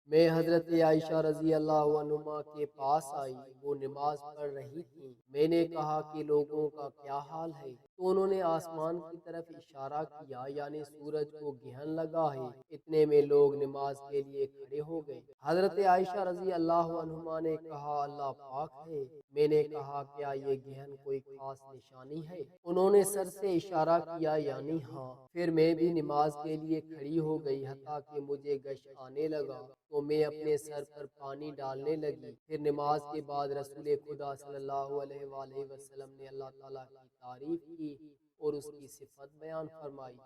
میں حضرت عائشہ رضی اللہ عنہا کے پاس آئی، وہ نماز پڑھ رہی تھیں۔ میں نے کہا کہ لوگوں کا کیا حال ہے؟ تو انہوں نے آسمان کی طرف اشارہ کیا، یعنی سورج کو گرہن لگا ہے۔ اتنے میں لوگ نماز کے لیے کھڑے ہو گئے۔ حضرت عائشہ رضی اللہ عنہا نے کہا اللہ پاک ہے۔ میں نے کہا کیا یہ گرہن کوئی خاص نشانی ہے؟ انہوں نے سر سے اشارہ کیا یعنی ہاں۔ پھر میں بھی نماز کے لیے کھڑی ہو گئی، حتیٰ کہ مجھے غش آنے لگا تو میں اپنے سر پر پانی ڈالنے لگی۔ پھر نماز کے بعد رسول خدا صلی اللہ علیہ وآلہ وسلم نے اللہ تعالیٰ کی تعریف کی اور اس کی صفت بیان فرمائی۔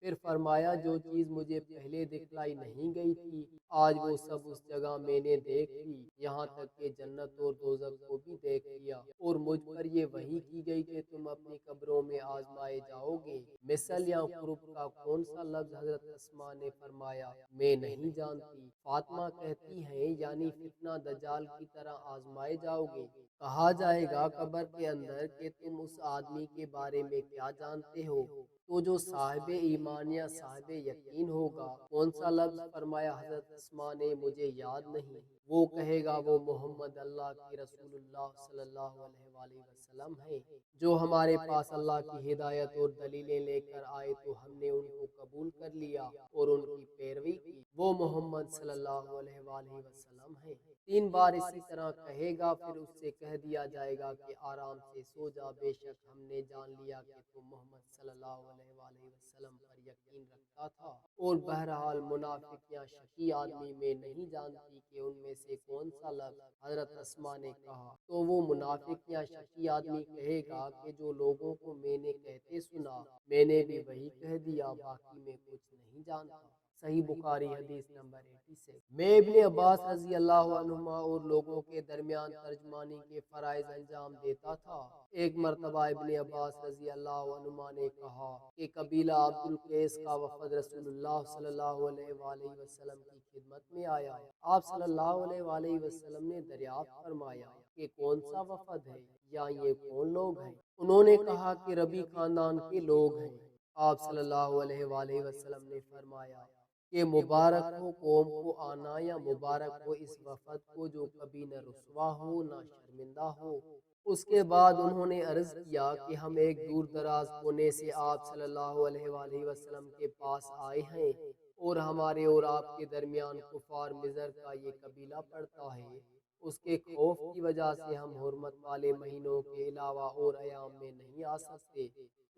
پھر فرمایا جو چیز مجھے پہلے دکھلائی نہیں گئی تھی، آج وہ سب اس جگہ میں نے دیکھ لی، یہاں تک کہ جنت اور دوزخ کو بھی دیکھ لیا، اور مجھ پر یہ وحی کی گئی کہ تم اپنی قبروں میں آزمائے جاؤ گے۔ مثل یا قرب کا کون سا لفظ؟ حضرت اسماء نے فرمایا میں نہیں جانتی۔ فاطمہ کہتی ہیں یعنی فتنہ دجال کی طرح آزمائے جاؤ گے۔ کہا جائے گا قبر کے اندر کہ تم اس آدمی کے بارے میں کیا جانتے ہو؟ تو جو صاحب ایمان یا صاحب یقین ہوگا۔ کون سا لفظ؟ فرمایا حضرت اسماء نے مجھے یاد نہیں۔ وہ کہے گا وہ محمد اللہ کی رسول اللہ صلی اللہ علیہ وآلہ وسلم ہے، جو ہمارے پاس اللہ کی ہدایت اور دلیلیں لے کر آئے تو ہم نے ان کو قبول کر لیا اور ان کی پیروی کی۔ وہ محمد صلی اللہ علیہ وآلہ وسلم ہے۔ 3 بار اسی طرح کہے گا، پھر اس سے کہہ دیا جائے گا کہ آرام سے سو جا، بے شک ہم نے جان لیا کہ تو محمد صلی اللہ علیہ وآلہ وسلم پر یقین رکھتا تھا۔ اور بہرحال منافق یا شقی آدمی میں نہیں جانتی کہ ان میں سے کون سا لفظ۔ حضرت اسماء نے کہا تو وہ منافق یا شقی آدمی کہے گا کہ جو لوگوں کو میں نے کہتے سنا، میں نے بھی وہی کہہ دیا، باقی میں کچھ نہیں جانتا۔ صحیح بخاری حدیث نمبر 86۔ میں ابن عباس رضی اللہ عنہما اور لوگوں کے درمیان ترجمانی کے فرائض انجام دیتا تھا۔ ایک مرتبہ ابن عباس رضی اللہ عنہما نے کہا کہ قبیلہ عبد القیس کا وفد رسول اللہ صلی اللہ علیہ وآلہ وسلم کی خدمت میں آیا۔ آپ صلی اللہ علیہ وآلہ وسلم نے دریافت فرمایا کہ کون سا وفد ہے یا یہ کون لوگ ہیں؟ انہوں نے کہا کہ ربی خاندان کے لوگ ہیں۔ آپ صلی اللہ علیہ وآلہ وسلم نے فرمایا کہ مبارک ہو قوم کو آنا، یا مبارک ہو اس وفد کو جو کبھی نہ رسوا ہو نہ شرمندہ ہو۔ اس کے بعد انہوں نے عرض کیا کہ ہم ایک دور دراز کونے سے آپ صلی اللہ علیہ وآلہ وسلم کے پاس آئے ہیں، اور ہمارے اور آپ کے درمیان کفار مضر کا یہ قبیلہ پڑتا ہے۔ اس کے خوف کی وجہ سے ہم حرمت والے مہینوں کے علاوہ اور ایام میں نہیں آ سکتے،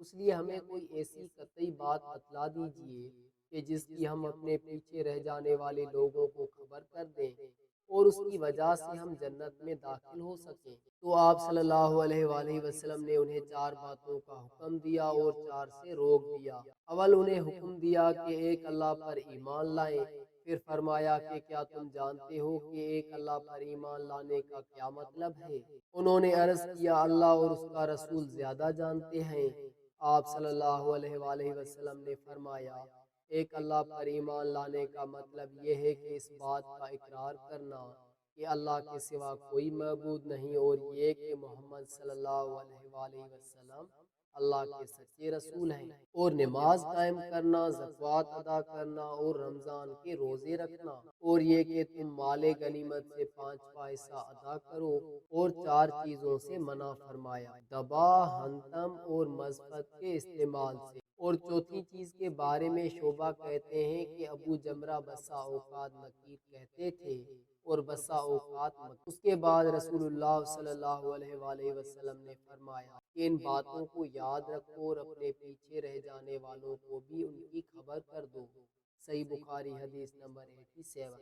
اس لیے ہمیں کوئی ایسی قطعی بات بتلا دیجئے کہ جس کی ہم اپنے پیچھے رہ جانے والے لوگوں کو خبر کر دیں، اور اس کی وجہ سے ہم جنت میں داخل ہو سکیں۔ تو آپ صلی اللہ علیہ وآلہ وسلم نے انہیں 4 باتوں کا حکم دیا اور 4 سے روک دیا۔ اول انہیں حکم دیا کہ ایک اللہ پر ایمان لائیں۔ پھر فرمایا کہ کیا تم جانتے ہو کہ ایک اللہ پر ایمان لانے کا کیا مطلب ہے؟ انہوں نے عرض کیا اللہ اور اس کا رسول زیادہ جانتے ہیں۔ آپ صلی اللہ علیہ وآلہ وسلم نے فرمایا ایک اللہ پر ایمان لانے کا مطلب یہ ہے کہ اس بات کا اقرار کرنا کہ اللہ کے سوا کوئی معبود نہیں، اور یہ کہ محمد صلی اللہ علیہ وآلہ وسلم اللہ کے سچے رسول ہیں، اور نماز قائم کرنا، زکوٰۃ ادا کرنا اور رمضان کے روزے رکھنا، اور یہ کہ تم مال غنیمت سے 5واں حصہ ادا کرو، اور 4 چیزوں سے منع فرمایا، دبا، ہنتم اور مذفت کے استعمال سے۔ اور چوتھی چیز کے بارے میں شعبہ کہتے ہیں کہ ابو جمرہ بسا اوقات نکیر کہتے تھے اور بسا اوقات مکر۔ اس کے بعد رسول اللہ صلی اللہ علیہ وآلہ وسلم نے فرمایا کہ ان باتوں کو یاد رکھو اور اپنے پیچھے رہ جانے والوں کو بھی ان کی خبر کر دو۔ صحیح بخاری حدیث نمبر 87۔